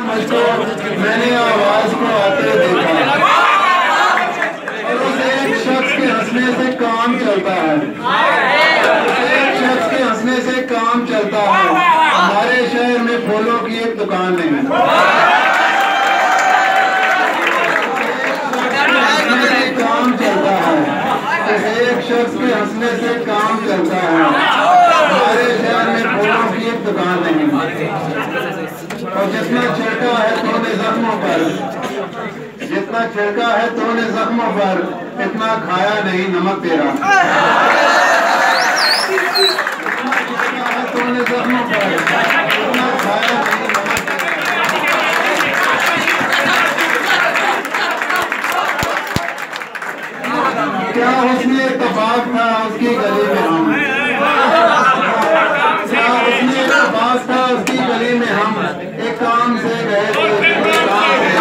मुझको मैंने आवाज को आते देखा। उस एक शख्स के हंसने से काम चलता है, उस एक शख्स के हंसने से काम चलता है। हमारे शहर में फूलों की एक दुकान नहीं, काम चलता है। एक शख्स के हंसने से काम चलता है। हमारे शहर में फूलों की एक दुकान नहीं, और जितना छिड़का है तूने जख्मों पर, जितना छिड़का है तूने जख्मों पर, इतना खाया नहीं नमक तेरा। तूने जख्मों पर, इतना खाया नहीं नमक तेरा। क्या उसने इत्तेफाक था उसकी गली में हम, क्या उसने इत्तेफाक था उसकी गली में हम, एक काम से गए थे एक काम से।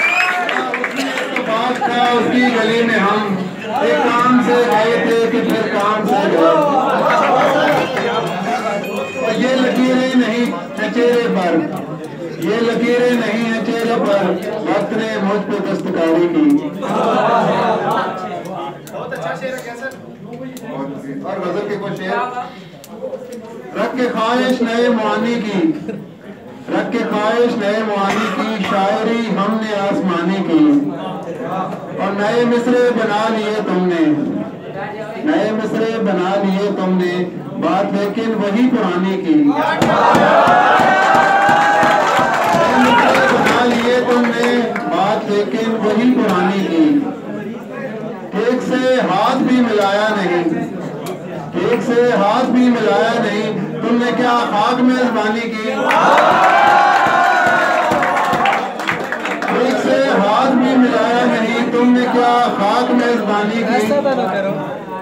क्या उसने इत्तेफाक था उसकी गली में हम, एक काम से गए थे कि फिर काम से गए। और ये लकीरें नहीं है चेहरे पर, ये लकीरें नहीं है चेहरे पर, वक्त ने मुझ पे दस्तकारी की। बहुत अच्छा शेर है सर। और गजल के कुछ शेर। रख के ख्वाहिश नए मुआनी की, रख के ख्वाहिश नए मुआनी की, शायरी हमने आसमानी की। और नए मिसरे बना लिए तुमने, नए मिसरे बना लिए तुमने, बात लेकिन वही पुरानी की। बना लिए तुमने, बात लेकिन वही पुरानी की। ठीक से हाथ भी मिलाया नहीं, ठीक से हाथ भी मिलाया नहीं, तुमने क्या खाक में ज़बानी की। ठीक से हाथ भी मिलाया नहीं, तुमने क्या खाक में ज़बानी की।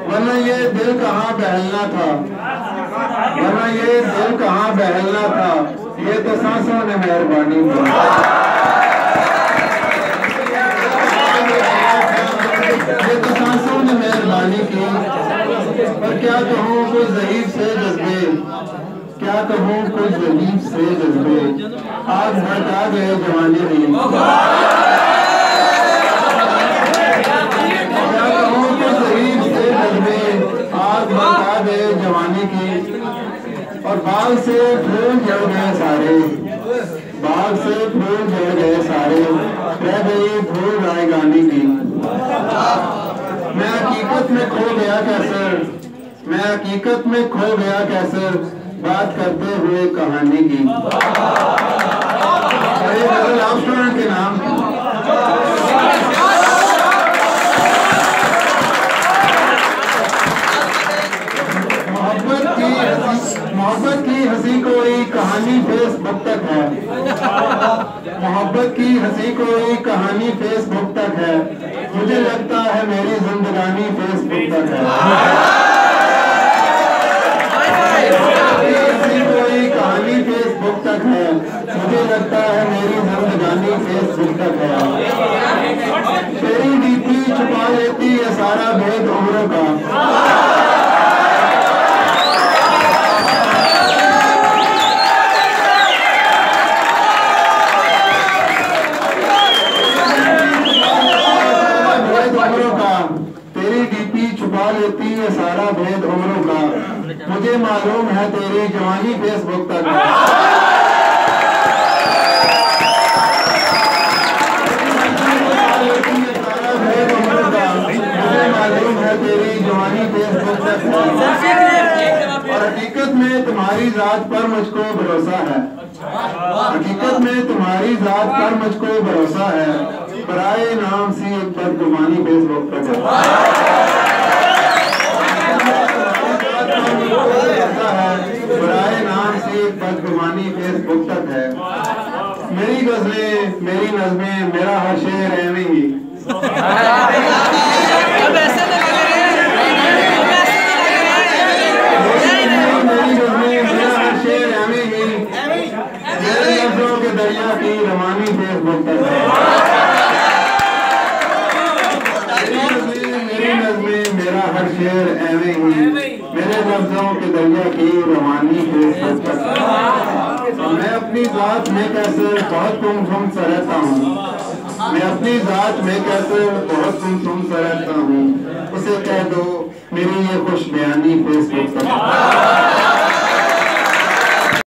वरना ये दिल कहाँ बहलना था, वरना ये दिल कहाँ बहलना था, ये तो सांसों ने मेहरबानी की। ये तो सांसों ने मेहरबानी की। पर क्या कहूँ कुछ ज़हीब से जज्बे, क्या कहूँ कुछ ज़हीब से जज्बे, आग भड़का गए जवानी में। क्या कहूँ कुछ ज़हीब से जज्बे, आग भड़का गए जवानी की। और बाग से फूल झड़ गए सारे, बाग से फूल झड़ गए सारे, रह गई धूल रायगानी की। मैं हकीकत में खो गया कैसे, मैं हकीकत में खो गया कैसे, बात करते हुए कहानी की। अरे गजल आप स्टूडेंट के नाम। मोहब्बत की हंसी कोई कहानी फेसबुक तक है, मोहब्बत की हंसी कोई कहानी फेसबुक तक है, मुझे लगता है मेरी जिंदगानी फेसबुक तक है। हंसी कोई कहानी फेसबुक तक है, मुझे लगता है मेरी जिंदगानी फेसबुक तक है। तेरी डीपी छुपा लेती है सारा भेद उम्रों का, लेती है सारा भेद उम्रों का, मुझे मालूम है तेरी जवानी फेसबुक तक है। सारा भेद उम्रों का, मुझे मालूम है तेरी जवानी फेसबुक तक है। और हकीकत में तुम्हारी जात पर मुझको भरोसा है, हकीकत में तुम्हारी जात पर मुझको भरोसा है, बराए नाम सी एक बदगुमानी फेसबुक तक है। बराए नाम से बदगुमानी फेसबुक तक है। मेरी गजलें, मेरी नज़में, मेरा हर शेर एवं ही। मेरी गजलें, मेरा हर शेर एवं ही, मेरे लफ्ज़ों के दरिया की रवानी फेसबुक तक है। मेरी नज़में, मेरा हर शेर एवं ही, मेरे लफ्ज़ों के दरिया की रवानी फेसबुक तक जात में कैसे बहुत गुमसुम सा रहता हूँ, मैं अपनी जात में कैसे बहुत गुमसुम सा रहता हूँ। उसे कह दो मेरी ये खुश बयानी फेसबुक